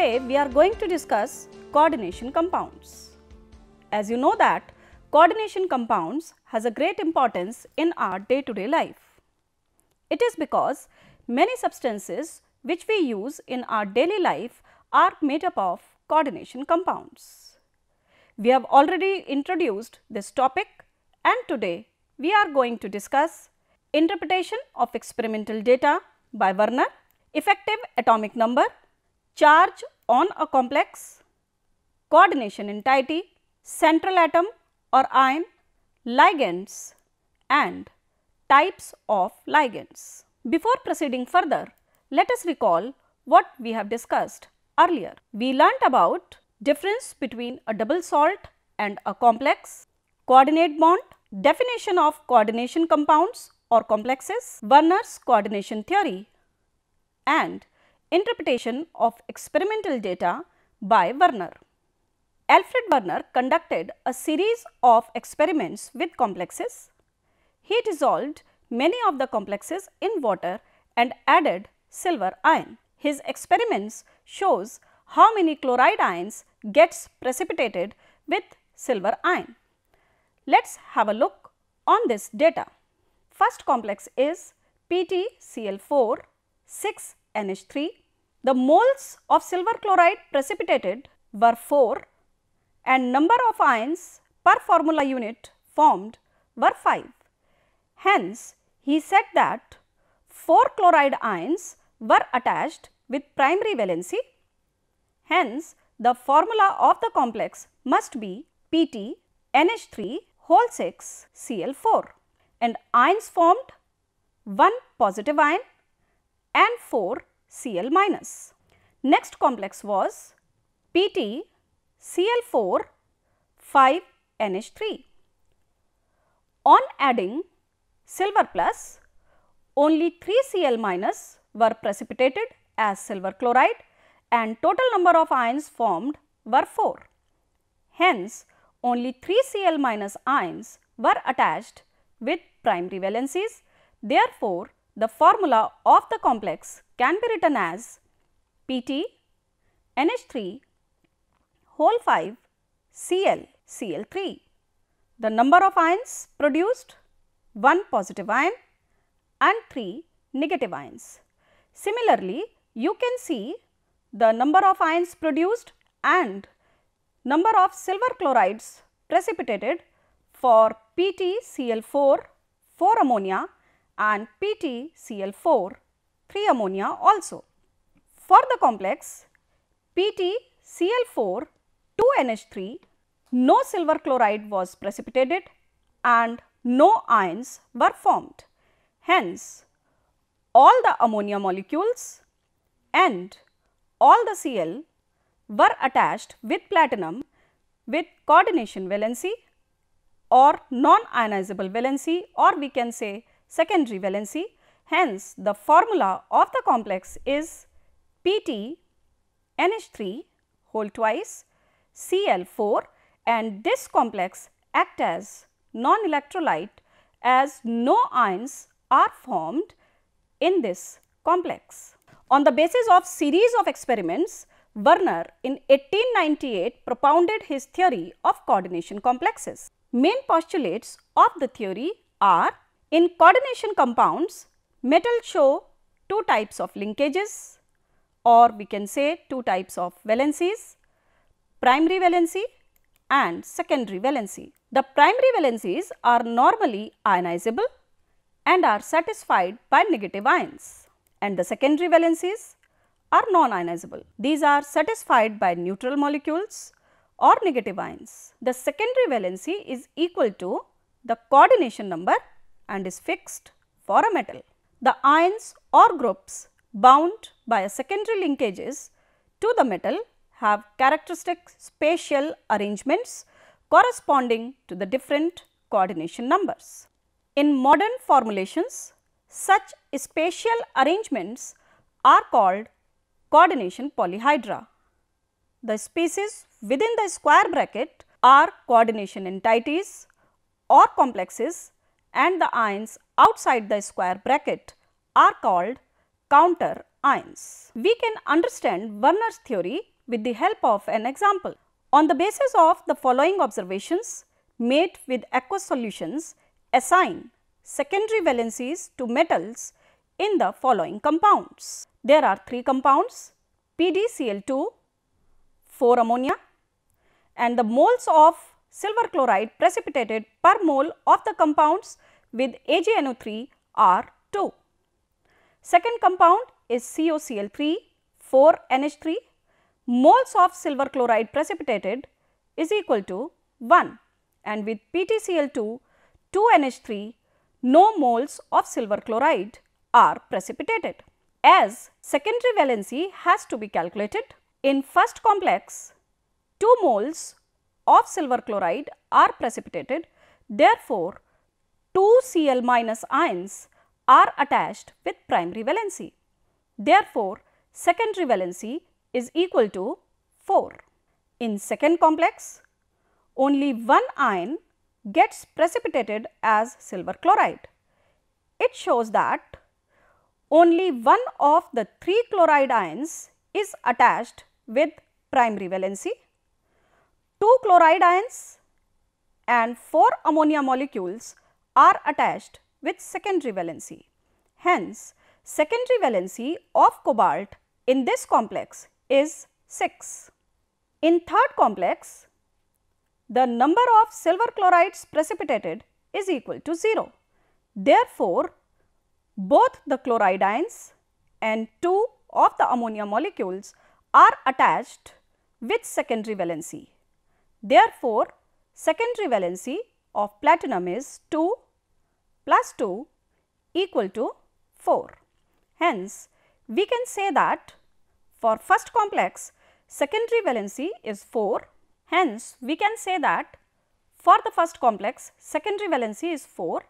Today we are going to discuss coordination compounds. As you know that coordination compounds has a great importance in our day-to-day life. It is because many substances which we use in our daily life are made up of coordination compounds. We have already introduced this topic and today we are going to discuss interpretation of experimental data by Werner, effective atomic number, charge on a complex, coordination entity, central atom or ion, ligands and types of ligands. Before proceeding further, let us recall what we have discussed earlier. We learnt about difference between a double salt and a complex, coordinate bond, definition of coordination compounds or complexes, Werner's coordination theory and interpretation of experimental data by Werner. Alfred Werner conducted a series of experiments with complexes. He dissolved many of the complexes in water and added silver ion. His experiments shows how many chloride ions gets precipitated with silver ion. Let's have a look on this data. First complex is PtCl4 6NH3. The moles of silver chloride precipitated were 4 and number of ions per formula unit formed were 5. Hence, he said that 4 chloride ions were attached with primary valency. Hence, the formula of the complex must be PtNH3 whole 6 Cl4 and ions formed 1 positive ion and 4 Cl minus. Next complex was PtCl4 5NH3. On adding silver plus, only 3 Cl minus were precipitated as silver chloride and total number of ions formed were 4. Hence, only 3 Cl minus ions were attached with primary valencies. Therefore, the formula of the complex can be written as PtNH3 whole 5 Cl3. The number of ions produced 1 positive ion and 3 negative ions. Similarly, you can see the number of ions produced and number of silver chlorides precipitated for PtCl4 4 ammonia and PtCl4 3 ammonia also. For the complex PtCl4 2NH3, no silver chloride was precipitated and no ions were formed. Hence, all the ammonia molecules and all the Cl were attached with platinum with coordination valency or non-ionizable valency, or we can say secondary valency. Hence, the formula of the complex is PtNH3 whole twice Cl4 and this complex act as non-electrolyte as no ions are formed in this complex. On the basis of series of experiments, Werner in 1898 propounded his theory of coordination complexes. Main postulates of the theory are: in coordination compounds, metals show 2 types of linkages, or we can say 2 types of valencies, primary valency and secondary valency. The primary valencies are normally ionizable and are satisfied by negative ions, and the secondary valencies are non-ionizable. These are satisfied by neutral molecules or negative ions. The secondary valency is equal to the coordination number and is fixed for a metal. The ions or groups bound by a secondary linkages to the metal have characteristic spatial arrangements corresponding to the different coordination numbers. In modern formulations, such spatial arrangements are called coordination polyhedra. The species within the square bracket are coordination entities or complexes and the ions outside the square bracket are called counter ions. We can understand Werner's theory with the help of an example. On the basis of the following observations made with aqueous solutions, assign secondary valencies to metals in the following compounds. There are 3 compounds, PdCl2, 4 ammonia, and the moles of silver chloride precipitated per mole of the compounds with AgNO3 are 2. Second compound is COCl3, 4 NH3, moles of silver chloride precipitated is equal to 1, and with PtCl2, 2 NH3, no moles of silver chloride are precipitated. As secondary valency has to be calculated, in first complex 2 moles of silver chloride are precipitated, therefore 2 Cl minus ions are attached with primary valency. Therefore, secondary valency is equal to 4. In second complex, only 1 ion gets precipitated as silver chloride. It shows that only one of the 3 chloride ions is attached with primary valency, 2 chloride ions and 4 ammonia molecules are attached with secondary valency. Hence, secondary valency of cobalt in this complex is 6. In third complex, the number of silver chlorides precipitated is equal to 0. Therefore, both the chloride ions and 2 of the ammonia molecules are attached with secondary valency. Therefore, secondary valency of platinum is 2 plus 2 equal to 4. Hence, we can say that for first complex, secondary valency is 4. Hence, we can say that for the first complex, secondary valency is 4.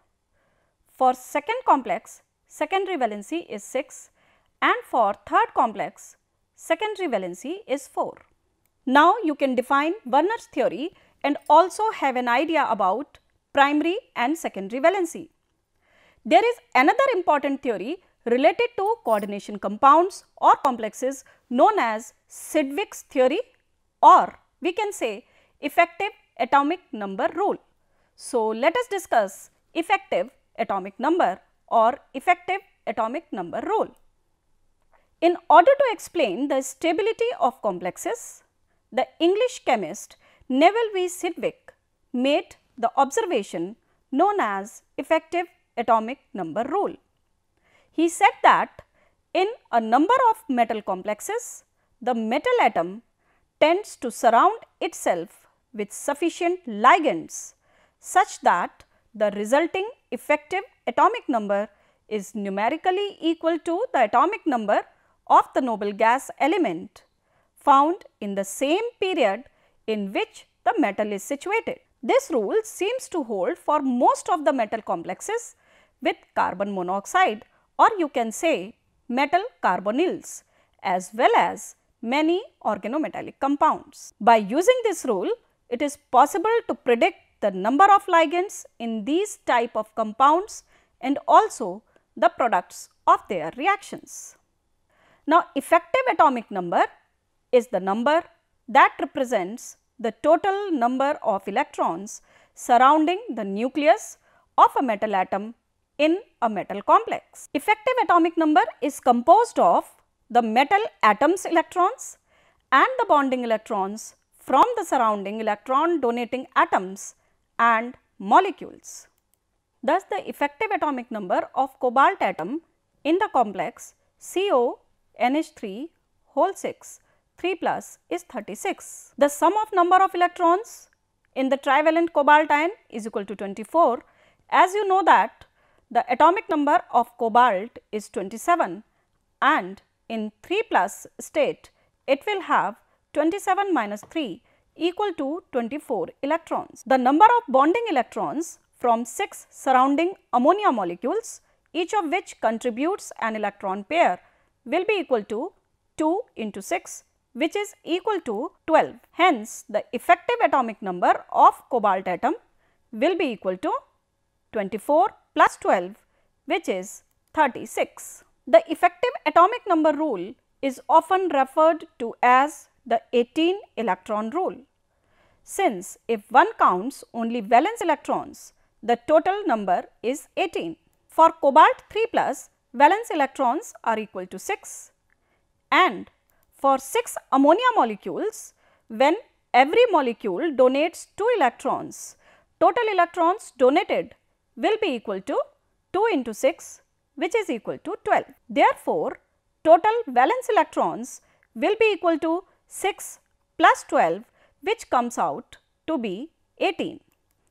For second complex, secondary valency is 6, and for third complex, secondary valency is 4. Now, you can define Werner's theory and also have an idea about primary and secondary valency. There is another important theory related to coordination compounds or complexes known as Sidgwick's theory, or we can say effective atomic number rule. So, let us discuss effective atomic number or effective atomic number rule. In order to explain the stability of complexes, the English chemist Neville V. Sidgwick made the observation known as effective atomic number rule. He said that in a number of metal complexes, the metal atom tends to surround itself with sufficient ligands such that the resulting effective atomic number is numerically equal to the atomic number of the noble gas element found in the same period in which the metal is situated. This rule seems to hold for most of the metal complexes with carbon monoxide, or you can say metal carbonyls, as well as many organometallic compounds. By using this rule, it is possible to predict the number of ligands in these type of compounds and also the products of their reactions. Now, effective atomic number is the number that represents the total number of electrons surrounding the nucleus of a metal atom in a metal complex. Effective atomic number is composed of the metal atom's electrons and the bonding electrons from the surrounding electron donating atoms and molecules. Thus, the effective atomic number of cobalt atom in the complex CONH3 whole 6 3 plus is 36. The sum of number of electrons in the trivalent cobalt ion is equal to 24. As you know that the atomic number of cobalt is 27, and in 3 plus state it will have 27 minus 3 equal to 24 electrons. The number of bonding electrons from 6 surrounding ammonia molecules, each of which contributes an electron pair, will be equal to 2 into 6, which is equal to 12. Hence, the effective atomic number of cobalt atom will be equal to 24 plus 12, which is 36. The effective atomic number rule is often referred to as the 18 electron rule. Since if one counts only valence electrons, the total number is 18. For cobalt 3 plus, valence electrons are equal to 6, and for 6 ammonia molecules, when every molecule donates 2 electrons, total electrons donated will be equal to 2 into 6, which is equal to 12. Therefore, total valence electrons will be equal to 6 plus 12, which comes out to be 18.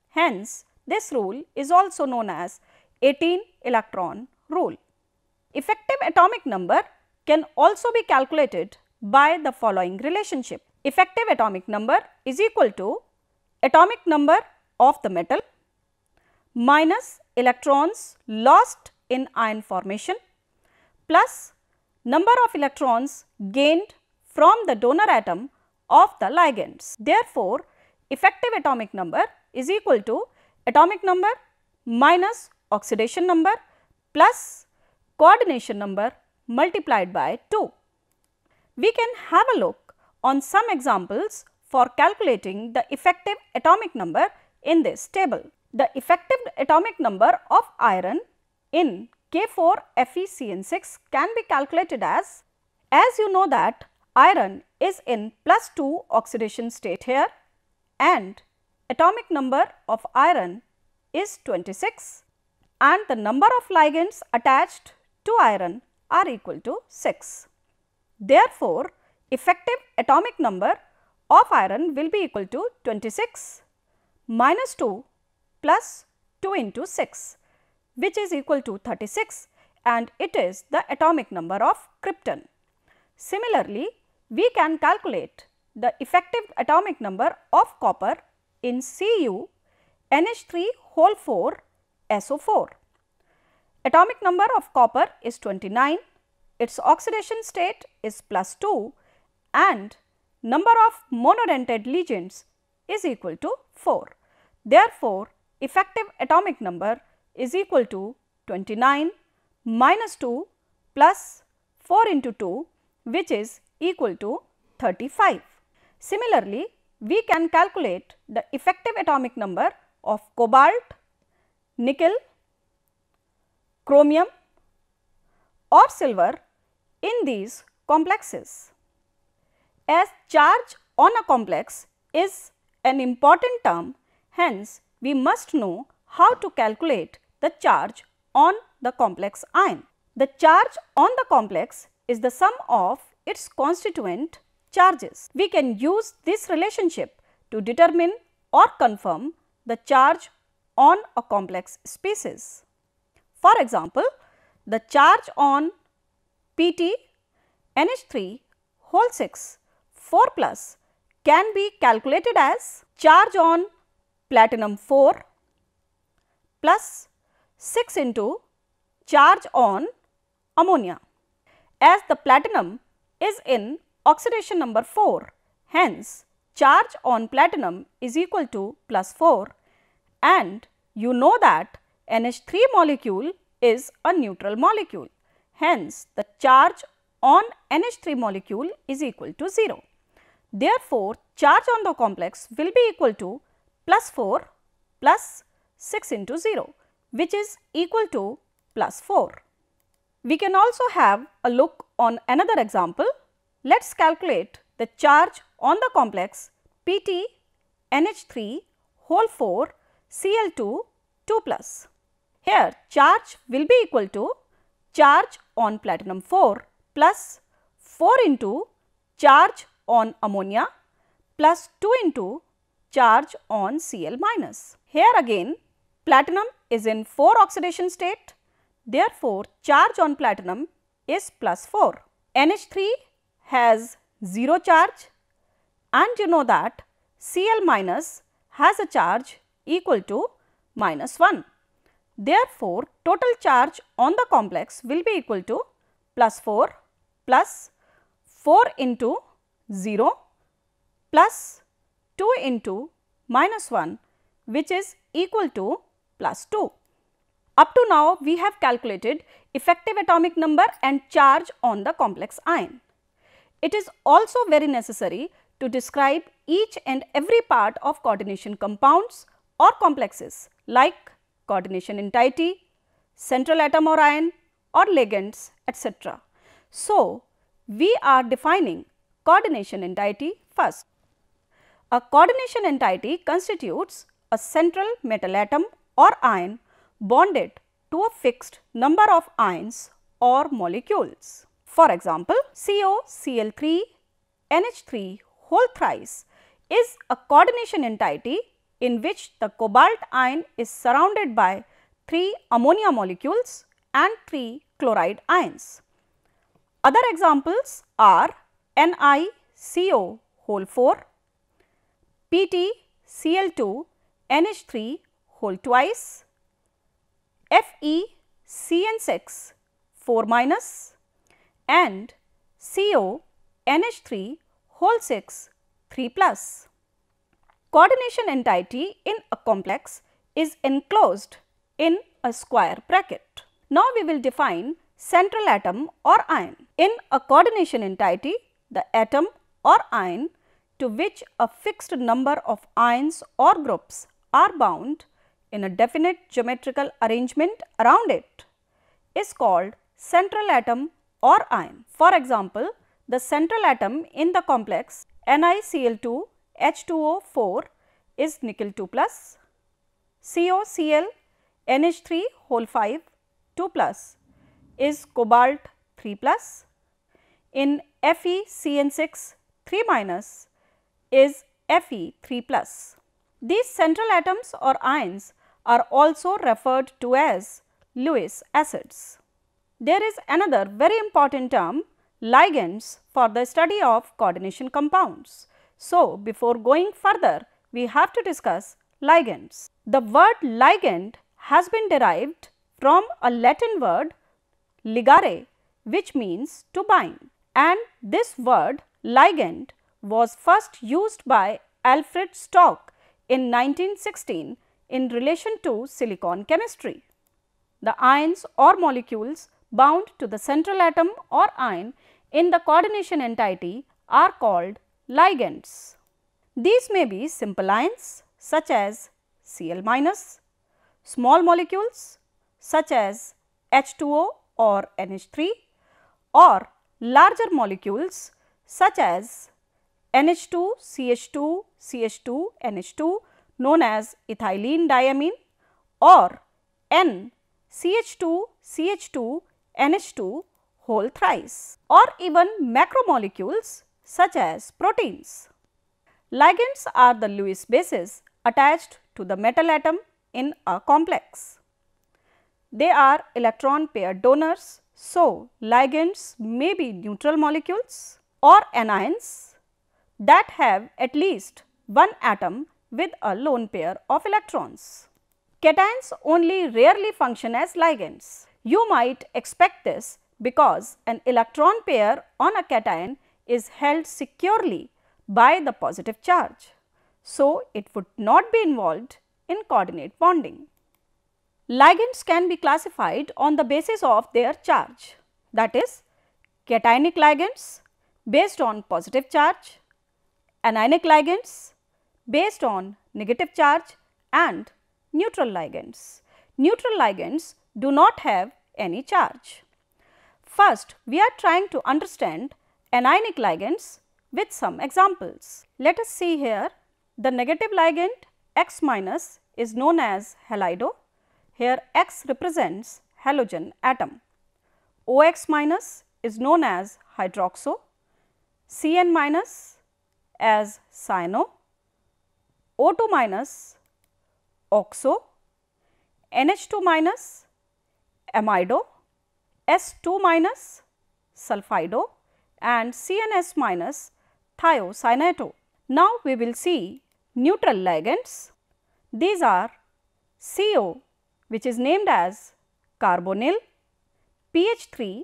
Hence, this rule is also known as 18 electron rule. Effective atomic number can also be calculated by the following relationship. Effective atomic number is equal to atomic number of the metal minus electrons lost in ion formation plus number of electrons gained from the donor atom of the ligands. Therefore, effective atomic number is equal to atomic number minus oxidation number plus coordination number multiplied by 2. We can have a look on some examples for calculating the effective atomic number in this table. The effective atomic number of iron in K4FeCN6 can be calculated as you know that iron is in +2 oxidation state here, and atomic number of iron is 26, and the number of ligands attached to iron are equal to 6. Therefore, effective atomic number of iron will be equal to 26 minus 2 plus 2 into 6, which is equal to 36, and it is the atomic number of krypton. Similarly, we can calculate the effective atomic number of copper in Cu NH3 SO4. Atomic number of copper is 29, its oxidation state is +2, and number of monodentate ligands is equal to 4. Therefore, effective atomic number is equal to 29 minus 2 plus 4 into 2, which is equal to 35. Similarly, we can calculate the effective atomic number of cobalt, nickel, chromium or silver in these complexes. As charge on a complex is an important term, hence we must know how to calculate the charge on the complex ion. The charge on the complex is the sum of its constituent charges. We can use this relationship to determine or confirm the charge on a complex species. For example, the charge on Pt NH3 4 plus can be calculated as charge on platinum 4 plus 6 into charge on ammonia. As the platinum is in oxidation number 4, hence charge on platinum is equal to +4, and you know that NH3 molecule is a neutral molecule. Hence, the charge on NH3 molecule is equal to 0. Therefore, charge on the complex will be equal to +4 plus 6 into 0, which is equal to +4. We can also have a look on another example. Let us calculate the charge on the complex Pt NH3 Cl2 2 plus. Here charge will be equal to charge on platinum 4 plus 4 into charge on ammonia plus 2 into charge on Cl minus. Here again platinum is in 4 oxidation state, therefore charge on platinum is +4. NH3 has 0 charge, and you know that Cl minus has a charge equal to -1. Therefore, total charge on the complex will be equal to +4 plus 4 into 0 plus 2 into -1, which is equal to +2. Up to now, we have calculated effective atomic number and charge on the complex ion. It is also very necessary to describe each and every part of coordination compounds or complexes like coordination entity, central atom or ion or ligands, etc. So, we are defining coordination entity first. A coordination entity constitutes a central metal atom or ion bonded to a fixed number of ions or molecules. For example, COCl3 NH3 whole thrice is a coordination entity in which the cobalt ion is surrounded by 3 ammonia molecules and 3 chloride ions. Other examples are NiCO whole 4, PtCl2 NH3 whole twice, FeCN6 4 minus and CO NH3 whole 6 3 plus. Coordination entity in a complex is enclosed in a square bracket. Now, we will define central atom or ion. In a coordination entity, the atom or ion to which a fixed number of ions or groups are bound in a definite geometrical arrangement around it is called central atom or ion. For example, the central atom in the complex NiCl2 H2O4 is nickel 2 plus, COCl NH3 whole 5 2 plus is cobalt 3 plus, in FeCN6 3 minus is Fe 3 plus. These central atoms or ions are also referred to as Lewis acids. There is another very important term, ligands, for the study of coordination compounds. So, before going further, we have to discuss ligands. The word ligand has been derived from a Latin word ligare, which means to bind, and this word ligand was first used by Alfred Stock in 1916 in relation to silicon chemistry. The ions or molecules bound to the central atom or ion in the coordination entity are called ligands. These may be simple ions such as Cl minus, small molecules such as H2O or NH3, or larger molecules such as NH2 CH2 CH2 NH2 known as ethylene diamine, or N CH2 CH2 NH2 whole thrice, or even macromolecules such as proteins. Ligands are the Lewis bases attached to the metal atom in a complex. They are electron pair donors, so ligands may be neutral molecules or anions that have at least one atom with a lone pair of electrons. Cations only rarely function as ligands. You might expect this because an electron pair on a cation is held securely by the positive charge, so it would not be involved in coordinate bonding. Ligands can be classified on the basis of their charge, that is, cationic ligands based on positive charge, anionic ligands based on negative charge, and neutral ligands. Neutral ligands do not have any charge. First, we are trying to understand anionic ligands with some examples. Let us see here. The negative ligand X minus is known as halido. Here X represents halogen atom. OX minus is known as hydroxo, Cn minus as cyano, O2 minus oxo, NH2 minus amido, S2 minus sulfido, and CNS minus thiocyanato. Now, we will see neutral ligands. These are CO, which is named as carbonyl, PH3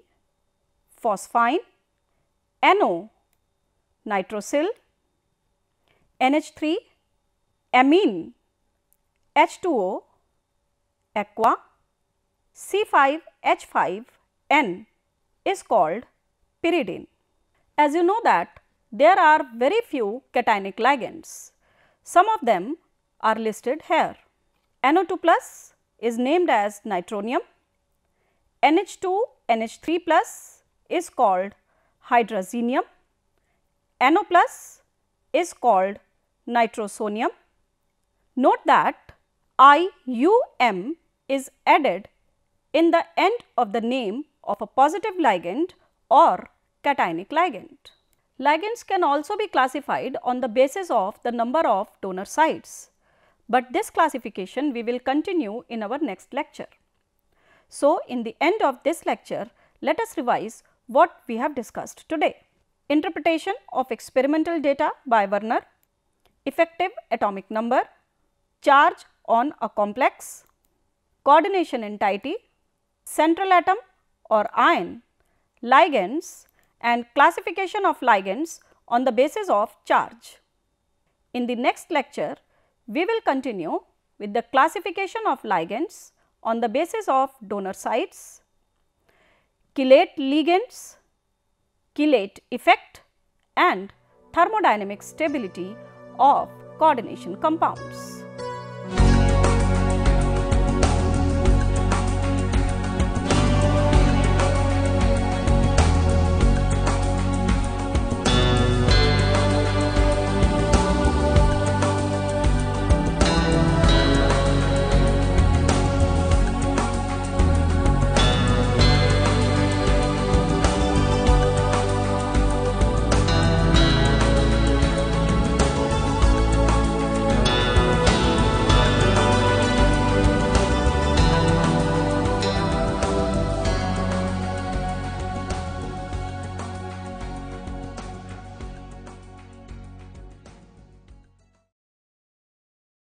phosphine, NO nitrosyl, NH3 amine, H2O aqua, C5H5N is called pyridine. As you know that there are very few cationic ligands. Some of them are listed here. NO2 plus is named as nitronium. NH2 NH3 plus is called hydrazinium. NO plus is called nitrosonium. Note that IUM is added in the end of the name of a positive ligand or cationic ligand. Ligands can also be classified on the basis of the number of donor sites, but this classification we will continue in our next lecture. So, in the end of this lecture, let us revise what we have discussed today. Interpretation of experimental data by Werner, effective atomic number, charge on a complex, coordination in tiety, central atom or ion, ligands and classification of ligands on the basis of charge. In the next lecture, we will continue with the classification of ligands on the basis of donor sites, chelate ligands, chelate effect and thermodynamic stability of coordination compounds.